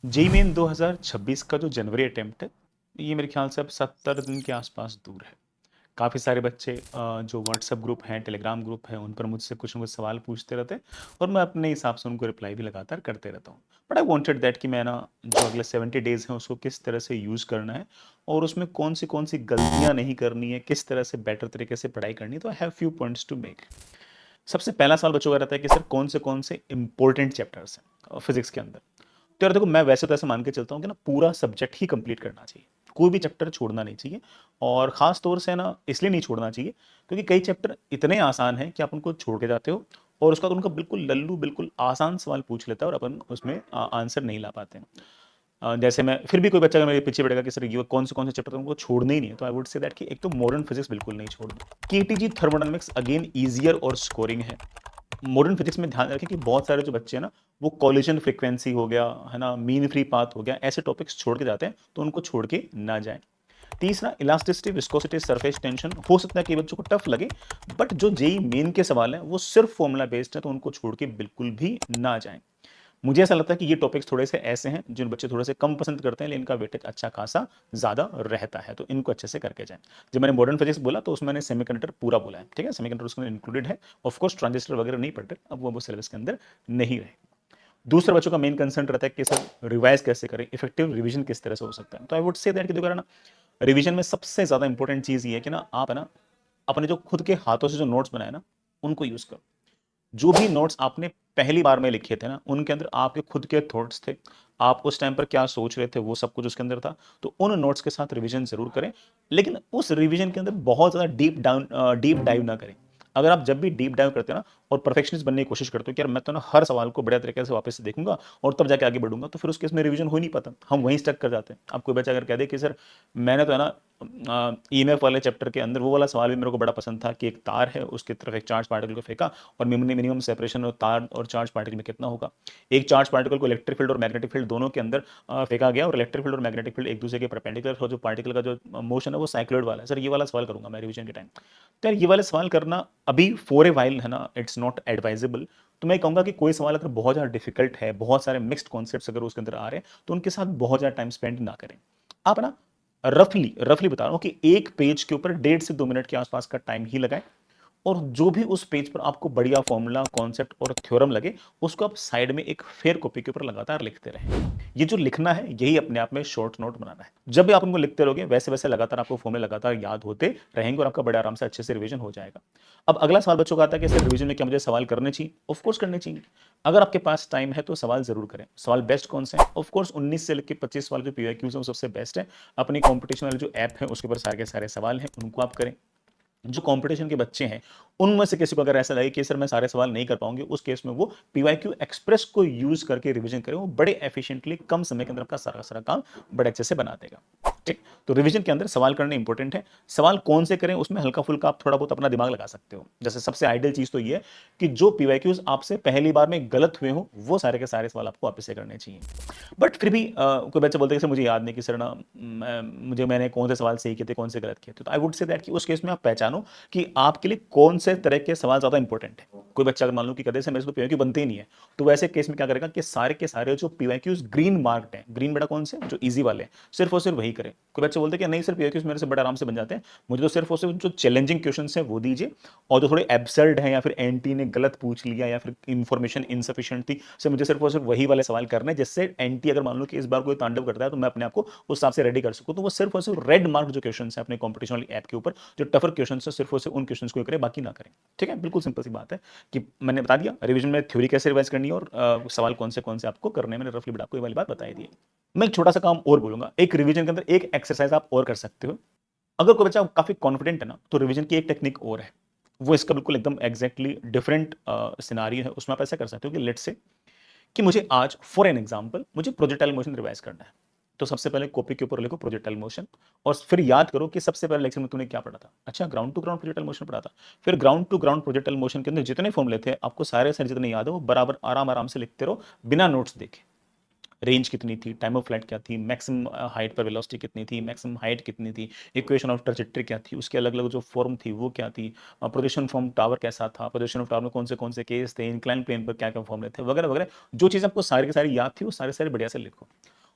JEE main 2026 का जो जनवरी attempt है, ये मेरे ख्याल से अब 70 दिन के आसपास दूर है। काफ़ी सारे बच्चे जो व्हाट्सएप ग्रुप हैं, टेलीग्राम ग्रुप हैं, उन पर मुझसे कुछ न कुछ सवाल पूछते रहते हैं और मैं अपने हिसाब से उनको रिप्लाई भी लगातार करते रहता हूँ। बट आई वांटेड दैट कि मैं ना जो अगले 70 डेज़ हैं उसको किस तरह से यूज़ करना है और उसमें कौन-सी गलतियाँ नहीं करनी है, किस तरह से बेटर तरीके से पढ़ाई करनी है, तो I have few points to make. सबसे पहला सवाल बच्चों का रहता है कि सर कौन से इंपॉर्टेंट चैप्टर्स हैं फिज़िक्स के अंदर? तो यार देखो मैं वैसे तो ऐसे मान के चलता हूँ कि ना पूरा सब्जेक्ट ही कंप्लीट करना चाहिए। कोई भी चैप्टर छोड़ना नहीं चाहिए और ख़ास तौर से ना इसलिए नहीं छोड़ना चाहिए क्योंकि कई चैप्टर इतने आसान हैं कि आप उनको छोड़ के जाते हो और उसका उनका बिल्कुल लल्लू बिल्कुल आसान सवाल पूछ लेता है और अपन उसमें आंसर नहीं ला पाते हैं। जैसे मैं फिर भी कोई बच्चा अगर मेरे पीछे पड़ेगा कि सर ये कौन से चैप्टर उनको छोड़ने ही नहीं है, तो आई वुड से दैट कि एक तो मॉडर्न फिजिक्स बिल्कुल नहीं छोड़ना। केटीजी थर्मोडायनामिक्स अगेन ईजियर और स्कोरिंग है। मॉडर्न फिजिक्स में ध्यान रखें कि बहुत सारे जो बच्चे हैं ना, वो कॉलिजन फ्रीक्वेंसी हो गया, है ना, मीन फ्री पाथ हो गया, ऐसे टॉपिक्स छोड़ के जाते हैं, तो उनको छोड़ के ना जाएँ। तीसरा इलास्टिसिटी, विस्कोसिटी, सरफेस टेंशन हो सकता है कि बच्चों को टफ लगे, बट जो जेईई मेन के सवाल हैं, वो सिर्फ फॉर्मूला बेस्ड है, तो उनको छोड़ के बिल्कुल भी ना जाएँ। मुझे ऐसा लगता है कि ये टॉपिक्स थोड़े से ऐसे हैं, जिन बच्चे थोड़े से कम पसंद करते हैं, लेकिन इनका वेटेज अच्छा खासा ज़्यादा रहता है, तो इनको अच्छे से करके जाएँ। जब मैंने मॉडर्न फिजिक्स बोला, तो उसमें मैंने सेमीकंडक्टर पूरा बोला है, ठीक है? सेमीकंडक्टर उसमें इंक्लूडेड है। ऑफ कोर्स ट्रांजिस्टर वगैरह नहीं पढ़ते, अब वो सिलेबस के अंदर नहीं रहे। दूसरा बच्चों का मेन कंसर्न रहता है कि सर रिवाइज़ कैसे करें? इफेक्टिव रिवीजन किस तरह से हो सकता है? तो आई वुड से दैट कि देखो ना, रिवीजन में सबसे ज़्यादा इंपॉर्टेंट चीज़ ये है कि ना, आप है ना, अपने जो खुद के हाथों से जो नोट्स बनाए ना, उनको यूज़ करो। जो भी नोट्स आपने पहली बार में लिखे थे ना, उनके अंदर आपके खुद के थॉट्स थे। आप उस टाइम पर क्या सोच रहे थे, वो सब कुछ उसके अंदर था। तो उन नोट्स के साथ रिवीजन ज़रूर करें, लेकिन उस रिवीजन के अंदर बहुत ज़्यादा डीप डाइव ना करें। अगर आप जब भी डीप डाइव करते हैं ना और परफेक्शनिस्ट बनने की कोशिश करते हो कि यार मैं तो ना हर सवाल को बढ़िया तरीके से वापस से देखूंगा और तब जाके आगे बढ़ूंगा, तो फिर उस केस में रिवीजन हो ही नहीं पाता, हम वहीं स्टक कर जाते हैं। आप कोई बच्चा अगर कह दे कि सर मैंने तो है ना ईएमएफ वाले चैप्टर के अंदर वो वाला सवाल भी मेरे को बड़ा पसंद था कि एक तार है, उसकी तरफ एक चार्ज पार्टिकल को फेंका और मिनिमम सेपरेशन और तार और चार्ज पार्टिकल में कितना होगा। एक चार्ज पार्टिकल को इलेक्ट्रिक फील्ड और मैग्नेटिक फील्ड दोनों के अंदर फेंका गया और इलेक्ट्रिक फील्ड और मैग्नेटिक फील्ड एक दूसरे के परपेंडिकुलर, और जो पार्टिकल का जो मोशन है वो साइक्लोइड वाला है। सर ये वाला सवाल करूंगा मैं रिवीजन के टाइम। तो यार ये वाले सवाल करना अभी फॉर ए वाइल है ना, इट्स नॉट एडवाइजेबल। तो मैं कहूंगा कि कोई सवाल अगर बहुत ज़्यादा डिफिकल्ट है, बहुत सारे मिक्स्ड कॉन्सेप्ट्स अगर उसके अंदर आ रहे हैं, तो उनके साथ बहुत ज़्यादा टाइम स्पेंड ना करें। आप ना रफली रफली बता रहा हूँ कि एक पेज के ऊपर 1.5 से 2 मिनट के आसपास का टाइम ही लगाएं और जो भी उस पेज पर आपको बढ़िया फॉर्मूला, कॉन्सेप्ट और थ्योरम लगे, उसको आप साइड में एक फेयर कॉपी के ऊपर लगातार लिखते रहें। ये जो लिखना है, यही अपने आप में शॉर्ट नोट बनाना है। जब भी आप उनको लिखते रहोगे, वैसे वैसे लगातार आपको फॉर्मूले लगातार याद होते रहेंगे और आपका बड़े आराम से अच्छे से रिवीजन हो जाएगा। अब अगला सवाल बच्चों का आता है कि सर रिवीजन में क्या मुझे सवाल करने चाहिए? ऑफ कोर्स करने चाहिए। अगर आपके पास टाइम है तो सवाल जरूर करें। सवाल बेस्ट कौन से हैं? ऑफ कोर्स 19 से लेकर 25 सवाल जो पीवाईक्यूज हैं वो सबसे बेस्ट है। अपनी कॉम्पिटिशन वाले जो ऐप है उसके ऊपर सारे के सारे सवाल हैं, उनको आप करें। जो कंपटीशन के बच्चे हैं, उनमें से किसी को अगर ऐसा लगे कि सर मैं सारे सवाल नहीं कर पाऊंगी, उस केस में वो पीवाईक्यू एक्सप्रेस को यूज करके रिवीजन करें। वो बड़े एफिशिएंटली कम समय के अंदर आपका सारा सारा काम बड़े अच्छे से बना देगा। ठीक, तो रिवीजन के अंदर सवाल करने इंपॉर्टेंट है। सवाल कौन से करें, उसमें हल्का फुल्का आप थोड़ा बहुत अपना दिमाग लगा सकते हो। जैसे सबसे आइडियल चीज तो ये है कि जो पीवाईक्यूज आपसे पहली बार में गलत हुए हो, वो सारे के सारे सवाल आपको वापस से करने चाहिए। बट फिर भी कोई बच्चा बोलता है कि सर मुझे याद नहीं कि सर ना मैंने कौन से सवाल सही किए थे, कौन से गलत किए थे। तो आई वुड से दैट कि उस केस में आप पहचानो कि आपके लिए कौन से तरह के सवाल ज़्यादा इंपॉर्टेंट है। कोई बच्चा अगर मान लो कि कहते हैं मेरे से तो पीवाईक्यू बनते ही नहीं है, तो वैसे केस में क्या करेगा कि सारे के सारे जो पीवाईक्यूज ग्रीन मार्क्ड हैं, ग्रीन बेटा कौन से जो इजी वाले हैं, सिर्फ और सिर्फ वही करें। कोई बच्चे बोलते हैं कि नहीं सर पीवाईक्यूज मेरे से बड़े आराम से बन जाते हैं, मुझे तो सिर्फ और सिर्फ जो चैलेंजिंग क्वेश्चन है वो दीजिए, और जो थोड़े एब्सर्ड हैं या फिर एनटी ने गलत पूछ लिया या फिर इंफॉर्मेशन इनसफिशिएंट थी, से मुझे सिर्फ और सिर्फ वही वाले सवाल करने हैं, जिससे एनटी अगर मान लो कि इस बार कोई तांडव करता है तो मैं अपने आप को उस हिसाब से रेडी कर सकूं। तो वो सिर्फ और सिर्फ रेड मार्क जो क्वेश्चन है अपने कॉम्पिटिशन वाली ऐप के ऊपर, जो टफर क्वेश्चन है, सिर्फ और सिर्फ उन क्वेश्चन को करें, बाकी ना करें। ठीक है, बिल्कुल सिंपल सी बात है कि मैंने बता दिया रिवीजन में थ्योरी कैसे रिवाइज करनी है और सवाल कौन से आपको करने हैं। मैंने रफली आपको ये वाली बात बताई दी। मैं एक छोटा सा काम और बोलूंगा, एक रिवीजन के अंदर एक एक्सरसाइज आप और कर सकते हो। अगर कोई बच्चा काफी कॉन्फिडेंट है ना, तो रिवीजन की एक टेक्निक और है, वो इसका बिल्कुल एकदम एग्जैक्टली डिफरेंट सिनारियो है। उसमें आप ऐसा कर सकते हो कि लेट्स से कि मुझे आज फॉर एन एग्जांपल मुझे प्रोजेक्टाइल मोशन रिवाइज करना है। तो सबसे पहले कॉपी के ऊपर लिखो प्रोजेक्टाइल मोशन और फिर याद करो कि सबसे पहले लेक्चर में तूने क्या पढ़ा था। अच्छा, ground to ground projectile motion पढ़ा था। फिर ground to ground projectile motion के अंदर जितने फॉर्मूले थे आपको सारे सारे जितने याद है वो बराबर आराम आराम से लिखते रहो बिना नोट्स देखे। रेंज कितनी थी, टाइम ऑफ फ्लाइट क्या थी, मैक्सिमम हाइट पर वेलोसिटी कितनी थी, मैक्सिमम हाइट कितनी थी, इक्वेशन ऑफ ट्रजेक्टरी क्या थी, उसके अलग अलग जो फॉर्म थी वो क्या थी, पोजीशन फ्रॉम टावर कैसा था, पोजीशन ऑफ टावर में कौन से केस थे, इंक्लाइन प्लेन पर क्या क्या फॉर्मूले थे, वगैरह वगैरह। जो चीज़ आपको सारी की सारी याद थी वो सारे सारे बढ़िया से लिखो।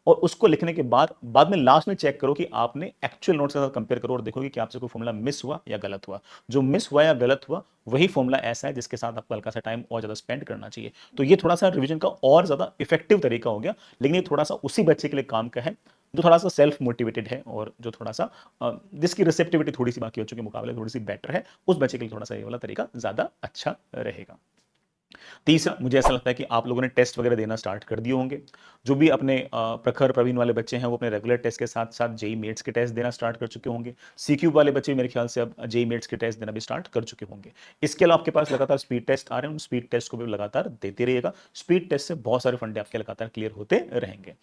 और उसको लिखने के बाद में लास्ट में चेक करो कि आपने एक्चुअल नोट्स के साथ कंपेयर करो और देखो कि आपसे कोई फॉर्मूला मिस हुआ या गलत हुआ। जो मिस हुआ या गलत हुआ वही फॉर्मूला ऐसा है जिसके साथ आपको हल्का सा टाइम और ज्यादा स्पेंड करना चाहिए। तो ये थोड़ा सा रिवीजन का और ज्यादा इफेक्टिव तरीका हो गया, लेकिन ये थोड़ा सा उसी बच्चे के लिए काम का है जो थोड़ा सा सेल्फ मोटिवेटेड है और जो थोड़ा सा जिसकी रिसेप्टिविटी थोड़ी सी बाकी बच्चों के मुकाबले थोड़ी सी बेटर है, उस बच्चे के लिए थोड़ा सा ये वाला तरीका ज्यादा अच्छा रहेगा। तीसरा, मुझे ऐसा लगता है कि आप लोगों ने टेस्ट वगैरह देना स्टार्ट कर दिए होंगे। जो भी अपने प्रखर प्रवीण वाले बच्चे हैं वो अपने रेगुलर टेस्ट के साथ साथ जेई मेट्स के टेस्ट देना स्टार्ट कर चुके होंगे। सीक्यू वाले बच्चे मेरे ख्याल से अब जेई मेट्स के टेस्ट देना भी स्टार्ट कर चुके होंगे। इसके अलावा आपके पास लगातार स्पीड टेस्ट आ रहे हैं, उन स्पीड टेस्ट को भी लगातार देते रहिएगा। स्पीड टेस्ट से बहुत सारे फंडे आपके लगातार क्लियर होते रहेंगे।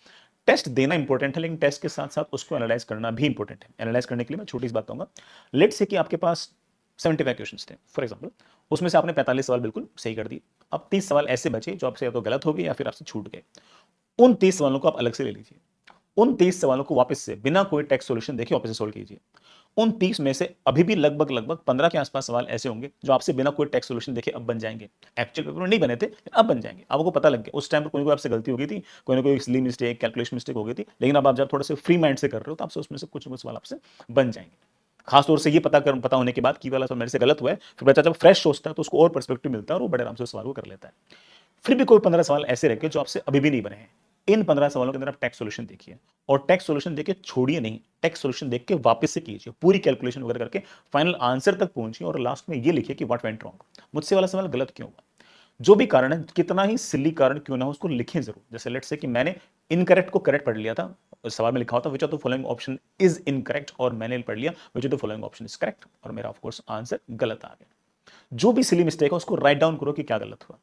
टेस्ट देना इंपॉर्टेंट है, लेकिन टेस्ट के साथ साथ उसको एनालाइज करना भी इंपॉर्टेंट है। एनालाइज करने के लिए मैं छोटी सी बात कहूंगा। लेट्स से कि आपके पास 75 क्वेश्चंस थे फॉर एग्जांपल, उसमें से आपने 45 सवाल बिल्कुल सही कर दिए। अब 30 सवाल ऐसे बचे जो आपसे या तो गलत हो गए या फिर आपसे छूट गए। उन 30 सवालों को आप अलग से ले लीजिए। उन 30 सवालों को वापस से बिना कोई टेक्स्ट सॉल्यूशन देखे वापस से सोल्व कीजिए। उन 30 में से अभी भी लगभग लगभग 15 के आसपास सवाल ऐसे होंगे जो आपसे बिना कोई टेक्स्ट सॉल्यूशन देखे अब बन जाएंगे। एक्चुअल पेपर में नहीं बने थे, अब बन जाएंगे। आपको पता लग गया उस टाइम पर कोई आपसे गलती हो गई थी, कोई ना कोई सिली मिस्टेक, कैलकुलेशन मिस्टेक हो गई थी, लेकिन अब आप जब थोड़ा से फ्री माइंड से कर रहे हो तो आपसे उसमें से कुछ ना कुछ सवाल आपसे बन जाएंगे। खासतौर से ये पता होने के बाद कि वाला सवाल मेरे से गलत हुआ है, फिर बच्चा जब फ्रेश सोचता है तो उसको और पर्सपेक्टिव मिलता है और वो बड़े आराम से उस सवाल को कर लेता है। फिर भी कोई 15 सवाल ऐसे रखे जो आपसे अभी भी नहीं बने हैं। इन 15 सवालों के अंदर आप टेक्स्ट सॉल्यूशन देखिए, और टेक्स्ट सॉल्यूशन देके छोड़िए नहीं, टेक्स्ट सॉल्यूशन देख के वापस से कीजिए, पूरी कैलकुलेशन वगैरह करके फाइनल आंसर तक पहुंचिए और लास्ट में ये लिखिए कि व्हाट वेंट रॉन्ग, मुझसे वाला सवाल गलत क्यों हुआ। जो भी कारण है, कितना ही सिली कारण क्यों ना हो, उसको लिखें जरूर। जैसे लेट्स से कि मैंने इनकरेक्ट को करेक्ट पढ़ लिया था, सवाल में लिखा होता which of the following option is incorrect, और मैंने पढ़ लिया which of the following option is correct, और मेरा ऑफ कोर्स आंसर गलत आ गया। जो भी सिली मिस्टेक है उसको राइट डाउन करो कि क्या गलत हुआ।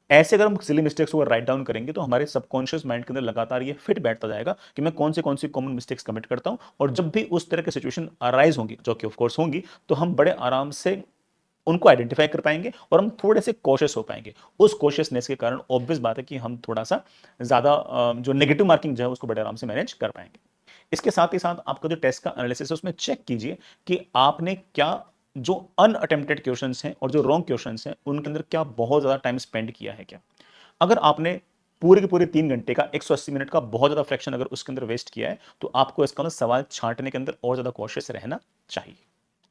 ऐसे अगर हम सिली मिस्टेक्स को राइट डाउन करेंगे तो हमारे सबकॉन्शियस माइंड के अंदर लगातार ये फिट बैठता जाएगा कि मैं कौन सी कॉमन मिस्टेक्स कमिट करता हूं, और जब भी उस तरह की सिचुएशन अराइज होंगी, जो कि ऑफ कोर्स होंगी, तो हम बड़े आराम से उनको आइडेंटिफाई कर पाएंगे और हम थोड़े से कॉशियस हो पाएंगे। उस कॉशियसनेस के कारण ऑब्वियस बात है कि हम थोड़ा सा ज्यादा जो नेगेटिव मार्किंग जो है उसको बड़े आराम से मैनेज कर पाएंगे। इसके साथ ही साथ आपका जो टेस्ट का एनालिसिस है उसमें चेक कीजिए कि आपने क्या जो अनअटेम्प्टेड क्वेश्चंस हैं और जो रॉन्ग क्वेश्चंस हैं उनके अंदर क्या बहुत ज्यादा टाइम स्पेंड किया है क्या। अगर आपने पूरे के पूरे 3 घंटे का 180 मिनट का बहुत ज्यादा फ्रैक्शन अगर उसके अंदर वेस्ट किया है, तो आपको इसका मतलब सवाल छांटने के अंदर और ज्यादा कॉशियस रहना चाहिए,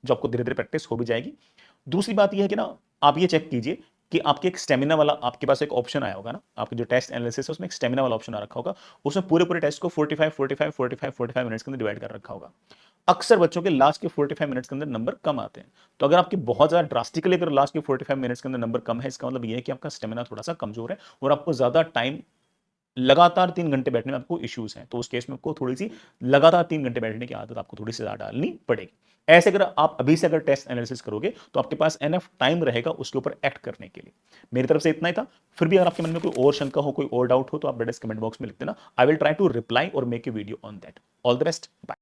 जो आपको धीरे धीरे प्रैक्टिस हो भी जाएगी। दूसरी बात यह है कि ना, आप ये चेक कीजिए कि आपके एक स्टेमिना वाला आपके पास एक ऑप्शन आया होगा ना, आपके जो टेस्ट एनालिसिस है उसमें एक स्टेमिना वाला ऑप्शन आ रखा होगा। उसमें पूरे पूरे टेस्ट को 45 मिनट्स के अंदर डिवाइड कर रखा होगा। अक्सर बच्चों के लास्ट के 45 मिनट्स के अंदर नंबर कम आते हैं। तो अगर आपके बहुत ज्यादा ड्रास्टिकली अगर लास्ट के 45 मिनट्स के अंदर नंबर कम है, इसका मतलब यह है कि आपका स्टेमिना थोड़ा सा कमजोर है और आपको ज्यादा टाइम लगातार 3 घंटे बैठने में आपको इश्यूज हैं। तो उस केस में आपको थोड़ी सी लगातार 3 घंटे बैठने की आदत आपको थोड़ी सी ज्यादा डालनी पड़ेगी। ऐसे अगर आप अभी से अगर टेस्ट एनालिसिस करोगे तो आपके पास एनफ टाइम रहेगा उसके ऊपर एक्ट करने के लिए। मेरी तरफ से इतना ही था। फिर भी अगर आपके मन में कोई और शंका हो, कोई और डाउट हो, तो आप कमेंट बॉक्स में लिख देना। I will try to reply और make a video on that. All the best, bye.